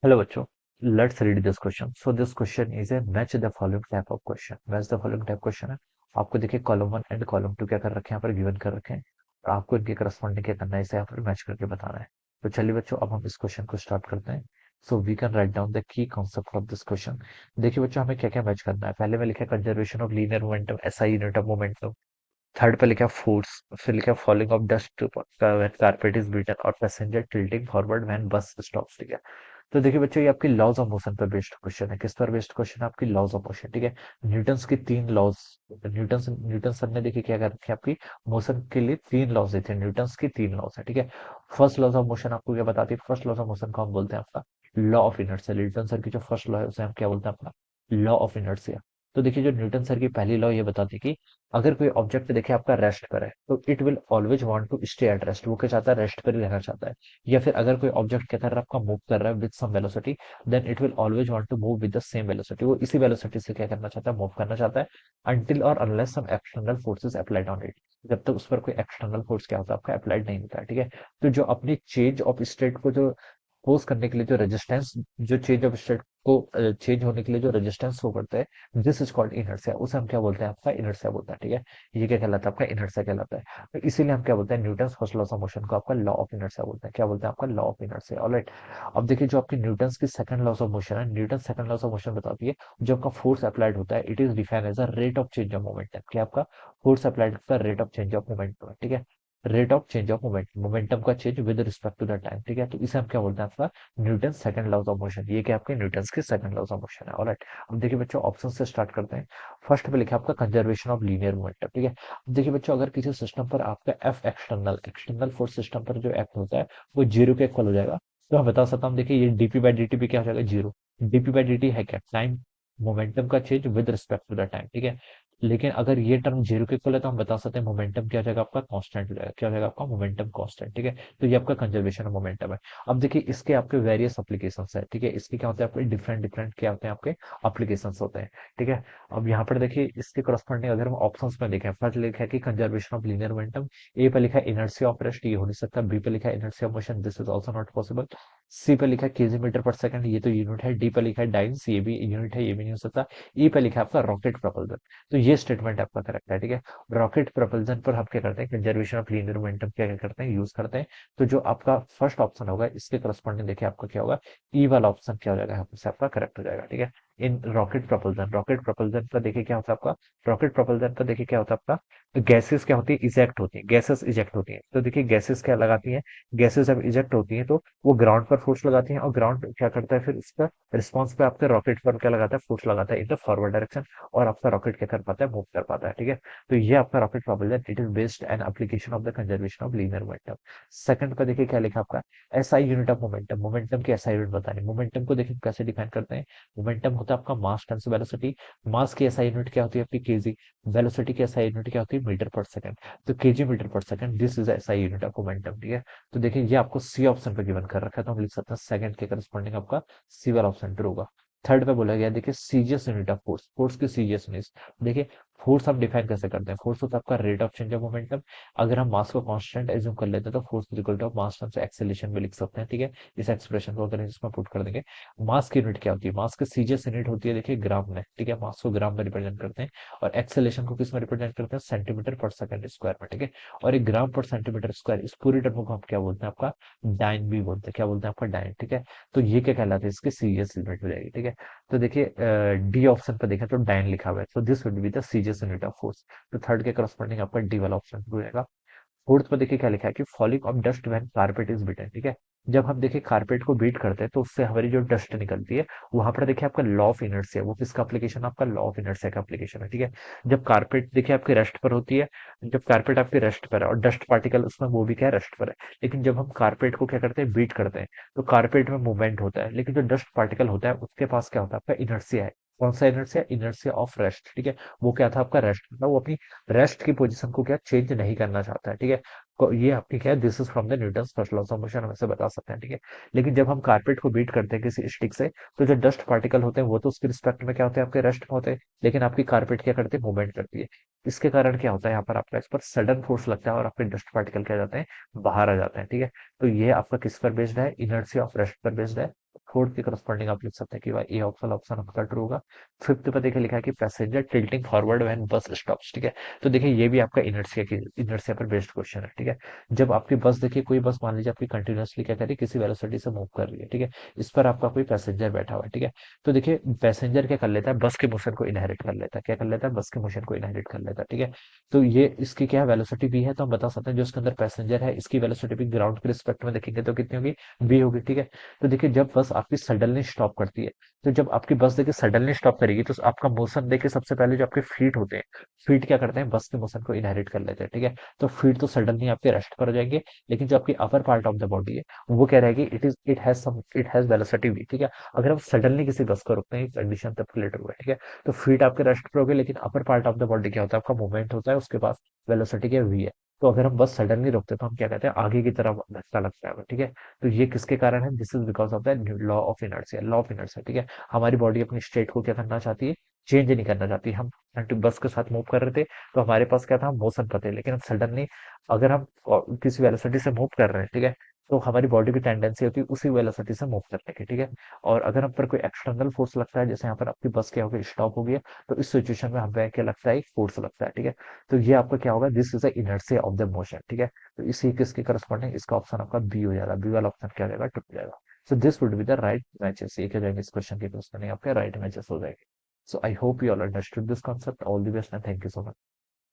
Hello बच्चों, let's read this question. So this question is a match the following type of question. Match the following type question है. आपको देखिए column one and column to क्या कर रखे हैं, यहाँ पर गिवन कर रखे हैं और आपको इनके करस्पॉन्डिंग क्या करना है, इसे यहाँ पर मैच करके बताना है. तो चलिए बच्चों, अब हम इस क्वेश्चन को स्टार्ट करते हैं. So we can write down the key concept of this question. देखिए बच्चों, हमें क्या क्या मैच करना है. पहले में लिखा है conservation of linear momentum, SI unit of momentum. Third पे लिखा है फोर्स. फिर लिखा है falling of dust when carpet is beaten और passenger tilting forward when bus stops. ठीक है. तो देखिए बच्चों, ये आपकी लॉज ऑफ मोशन पर बेस्ड क्वेश्चन है. किस पर बेस्ड क्वेश्चन है? आपकी लॉज ऑफ मोशन. ठीक है. न्यूटन्स की तीन लॉज. न्यूटन सर ने देखिए क्या कर रखी है, आपकी मोशन के लिए तीन लॉज दी थी. न्यूटन्स की तीन लॉज है. ठीक है. फर्स्ट लॉज ऑफ मोशन आपको क्या बताती है? फर्स्ट लॉज ऑफ मोशन को हम बोलते हैं आपका law of inertia. Newton sir की जो फर्स्ट लॉ है उसे हम क्या बोलते हैं? अपना लॉ ऑफ इनर्शिया. तो देखिए, जो न्यूटन सर की पहली लॉ ये बताती है कि अगर कोई ऑब्जेक्ट देखिए आपका रेस्ट पर है तो it will always want to stay at rest. वो क्या चाहता है? रेस्ट पर ही रहना चाहता है. या फिर अगर कोई ऑब्जेक्ट क्या कर रहा है, आपका मूव कर रहा है with some velocity, then it will always want to move with the same velocity. वो इसी वेलोसिटी से क्या करना चाहता है? मूव करना चाहता है. अनटिल और unless some external forces applied on it. जब तक उस पर कोई एक्सटर्नल फोर्स क्या होता है? आपका अप्लाइड नहीं होता है. ठीक है. तो जो अपनी चेंज ऑफ स्टेट को जो पोज करने के लिए जो रेजिस्टेंस, जो चेंज ऑफ स्टेट को चेंज होने के लिए जो रेजिस्टेंस शो करता है, दिस इज कॉल्ड इनर्शिया. उसे हम क्या बोलते हैं? आपका इनर्शिया बोलता है. ठीक है. ये क्या कहलाता है? आपका इनर्शिया कहलाता है. तो इसीलिए हम क्या बोलते हैं? Newton first law of motion को आपका लॉ ऑफ इनर्शिया बोलते हैं. क्या बोलते हैं? आपका लॉ ऑफ इनर्शिया. ऑलराइट. अब देखिए, जो आपकी न्यूटन की सेकंड लॉ ऑफ मोशन है, Newton second law of motion बताती है जो आपका फोर्स अप्लाइड होता है, it is defined as a rate of change of momentum. क्या आपका फोर्स अप्लाइड का rate of change of momentum. ठीक है. Rate of change of momentum, momentum का change with respect to the time. ठीक है. तो इसे हम क्या बोलते हैं? आपका Newton second law of motion. ये क्या आपके न्यूटन की सेकंड लॉ ऑफ मोशन है. ऑलराइट. अब देखिए बच्चों, ऑप्शन से स्टार्ट करते हैं. फर्स्ट पे लिखा है आपका कंजर्वेशन ऑफ लीनियर मोमेंटम. ठीक है. अब देखिए बच्चों, अगर किसी सिस्टम पर आपका F external external force system पर जो एक्ट होता है वो जीरो के इक्वल हो जाएगा. तो हम बता सकता हूँ, देखिए ये डीपी बाई डी टी भी क्या हो जाएगा? Zero. DP by D T है क्या? टाइम, मोमेंटम का change with respect to the time. ठीक है. लेकिन अगर ये टर्म जीरो के इक्वल है तो हम बता सकते हैं मोमेंटम क्या हो जाएगा? आपका कांस्टेंट हो जाएगा. क्या हो जाएगा? आपका मोमेंटम कांस्टेंट. ठीक है. तो ये आपका कंजर्वेशन ऑफ मोमेंटम है. अब देखिए, इसके आपके वेरियस एप्लीकेशंस है. ठीक है. इसके क्या होते हैं? आपके डिफरेंट डिफरेंट क्या होते हैं? आपके एप्लीकेशंस होते हैं. ठीक है. अब यहाँ पर देखिए, इसके करस्पॉन्डिंग अगर हम ऑप्शंस में देखें, फर्स्ट लिखा है कि कंजर्वेशन ऑफ लीनियर मोमेंटम. ए पे लिखा है इनर्शिया ऑफ रेस्ट, ये हो नहीं सकता. बी पे लिखा है inertia of motion, this is also not possible. C पे लिखा है केजी मीटर पर सेकंड, ये तो यूनिट है. डी पे लिखा है डाइन्स, ये भी यूनिट है, ये भी नहीं हो सकता. ई पे लिखा है आपका रॉकेट प्रोपल्जन. तो ये स्टेटमेंट आपका करेक्ट है. ठीक है. रॉकेट प्रोपल्जन पर हम क्या करते हैं? कंजर्वेशन ऑफ लीनियर मोमेंटम क्या क्या करते हैं? यूज करते हैं. तो जो आपका फर्स्ट ऑप्शन होगा, इसके करस्पॉन्डिंग देखिए आपका क्या होगा? ई वाला ऑप्शन क्या हो जाएगा? यहाँ से आपका करेक्ट हो जाएगा. ठीक है. इन रॉकेट प्रोपल्जन का देखिए क्या होता है आपका? रॉकेट प्रोपल्जन का देखिए क्या होता है आपका? गैसेस क्या होती है? इजेक्ट होती है. गैसेस इजेक्ट होती है. तो देखिए, गैसेस क्या लगाती है? गैसेस जब इजेक्ट होती है तो वो ग्राउंड पर फोर्स लगाती है और ग्राउंड क्या करता है? फिर इसका रिस्पॉन्स पे आपके रॉकेट पर क्या लगाता है? फोर्स लगाता है इन द फॉरवर्ड डायरेक्शन. और आपका रॉकेट क्या कर पाता है? मूव कर पाता है. ठीक है. तो ये आपका rocket propulsion, it is based an application of the conservation of linear momentum. Second का देखिए क्या लिखा आपका? SI unit of momentum. Momentum की एसआई यूनिट बतानी. मोमेंटम को देखिए कैसे डिफाइन करते हैं? मोमेंटम होता है आपका मास टाइम्स वेलोसिटी. मास की एसआई यूनिट क्या होती है? आपकी केजी. वेलोसिटी की एसआई यूनिट क्या होती है? मीटर पर सेकंड. तो केजी मीटर पर second, this is SI unit of momentum. ठीक है. तो देखिए, ये आपको सी ऑप्शन पे गिवन कर रखा है, तो हम लिख सकते हैं सेकंड के करस्पॉन्डिंग आपका सी वाला ऑप्शन ट्रू होगा. थर्ड पे बोला गया, देखिए CGS unit of force. Force की सीजीएस यूनिट. देखिए, फोर्स हम डिफाइन कैसे करते हैं? फोर्स होता है आपका rate of change of momentum. अगर हम मास को कांस्टेंट एज्यूम कर लेते हैं तो force equal to mass times acceleration भी लिख सकते हैं. ठीक है. इस एक्सप्रेशन को अगर इसमें पुट कर देंगे, मास की यूनिट क्या होती है? मास की सीजीएस यूनिट होती है देखिए ग्राम में. ठीक है. मास को ग्राम में रिप्रेजेंट करते हैं. और एक्सेलरेशन को किस में रिप्रेजेंट करते हैं? सेंटीमीटर पर सेकंड स्क्वायर में. ठीक है. और एक ग्राम पर सेंटीमीटर स्क्वायर, इस पूरी टर्म को हम क्या बोलते हैं? आपका डाइन भी बोलते हैं. क्या बोलते हैं? आपका डाइन. ठीक है. तो ये क्या कहलाता है? इसकी सीजीएस यूनिट हो जाएगी. ठीक है. तो देखिए, डी ऑप्शन पर देखें तो डाइन लिखा हुआ है, तो this would be the CGS unit of force. तो थर्ड के करस्पॉन्डिंग आपका डी वाला ऑप्शन हो जाएगा. फोर्थ पर देखिए क्या लिखा है कि falling of dust when carpet is beaten. ठीक है. जब हम देखिए कारपेट को बीट करते हैं तो उससे हमारी जो डस्ट निकलती है, वहां पर देखिए आपका लॉ ऑफ इनर्शिया, वो किसका एप्लीकेशन? आपका लॉ ऑफ इनर्शिया का एप्लीकेशन है. ठीक है. जब कारपेट देखिए आपके रेस्ट पर होती है, जब कारपेट आपके रेस्ट पर है और डस्ट पार्टिकल उसमें वो भी क्या है? रेस्ट पर है. लेकिन जब हम कारपेट को क्या करते हैं? बीट करते हैं, तो कारपेट में मूवमेंट होता है, लेकिन जो डस्ट पार्टिकल होता है उसके पास क्या होता है? आपका इनर्शिया है. कौन सा इनर्शिया? Inertia of rest. ठीक है. वो क्या था? आपका रेस्ट था. वो अपनी रेस्ट की पोजीशन को क्या चेंज नहीं करना चाहता है. ठीक है. ये आपकी क्या है? This is from the Newton's first law of motion, हम ऐसे बता सकते हैं. ठीक है. लेकिन जब हम कारपेट को बीट करते हैं किसी स्टिक से, तो जो डस्ट पार्टिकल होते हैं वो तो उसके रिस्पेक्ट में क्या होते हैं? आपके रेस्ट में होते हैं. लेकिन आपकी कारपेट क्या करती है? मूवमेंट करती है. इसके कारण क्या होता है? यहाँ पर आपका इस पर सडन फोर्स लगता है और आपके डस्ट पार्टिकल क्या जाते हैं? बाहर आ जाते हैं. ठीक है. तो ये आपका किस पर बेस्ड है? इनर्शिया ऑफ रेस्ट पर बेस्ड है. फोर्थ के करस्पॉन्डिंग आप लिख सकते हैं कि भाई ए ऑप्शन ऑप्शन आपका ट्रू होगा। फिफ्थ पे देखिए लिखा है कि passenger tilting forward when bus stops, ठीक है। तो देखिए ये भी आपका इनर्शिया की इनर्शिया पर बेस्ड क्वेश्चन है, ठीक है। जब आपकी बस देखिए कोई बस मान लीजिए आपकी कंटिन्यूअसली क्या कर रही है, किसी वेलोसिटी से मूव कर रही है, ठीक है। इस पर आपका कोई पैसेंजर बैठा हुआ है, ठीक है। तो देखिए पैसेंजर क्या कर लेता है, बस के मोशन को इनहेरिट कर लेता है, क्या कर लेता है, बस के मोशन को इनहेरिट कर लेता है, ठीक है। तो ये इसकी क्या वेलोसिटी भी है, तो हम बता सकते हैं जो इसके अंदर पैसेंजर है इसकी वेलोसिटी भी ग्राउंड के रिस्पेक्ट में देखेंगे तो कितनी होगी, बी होगी, ठीक है। तो देखिए जब बस आपकी सडनली स्टॉप करती है, तो जब आपकी बस देखिए सडनली स्टॉप करेगी तो आपका मोशन देखिए सबसे पहले जो आपके फीट होते हैं, फीट क्या करते हैं, बस के मोशन को इनहेरिट कर लेते हैं, ठीक है। तो फीट तो सडनली आपके रेस्ट पर हो जाएंगे, लेकिन जो आपकी upper part of the body है वो क्या रहेगी, इट हैज वेलोसिटी भी, ठीक है। अगर हम सडनली किसी बस को रोकते हैं, कंडीशन तब क्लियर हुआ है, ठीक है। तो फीट आपके रेस्ट पर हो गए, लेकिन upper part of the body क्या होता है, आपका मूवमेंट होता है, उसके पास वेलोसिटी क्या वी है। तो अगर हम बस सडनली रोकते हैं तो हम क्या कहते हैं, आगे की तरफ धक्का लगता है, ठीक है। तो ये किसके कारण है, this is because of the law of inertia, law of inertia, ठीक है। हमारी बॉडी अपनी स्टेट को क्या करना चाहती है, चेंज नहीं करना चाहती। हम बस के साथ मूव कर रहे थे तो हमारे पास क्या था, मोशन पते, लेकिन हम सडनली अगर हम किसी वेलोसिटी से मूव कर रहे हैं, ठीक है, तो हमारी बॉडी की टेंडेंसी होती है उसी वेलोसिटी से मूव करने की, ठीक है। और अगर हम पर कोई एक्सटर्नल फोर्स लगता है, जैसे यहाँ पर आपकी बस क्या होगी, स्टॉप हो गई है, तो इस सिचुएशन में हमें क्या लगता है, एक फोर्स लगता है, ठीक है। तो ये आपका क्या होगा, this is the inertia of the motion, ठीक है। तो इसी किसके करस्पॉन्डिंग, इसका ऑप्शन आपका बी हो जाएगा, बी वाला ऑप्शन क्या हो जाएगा, टूट जाएगा। So this would be the right matches, ये क्या जाएंगे इस क्वेश्चन के करस्पॉन्डिंग आपके राइट मैचेस हो जाएंगे। So I hope you all understood this concept, all the best and thank you so much.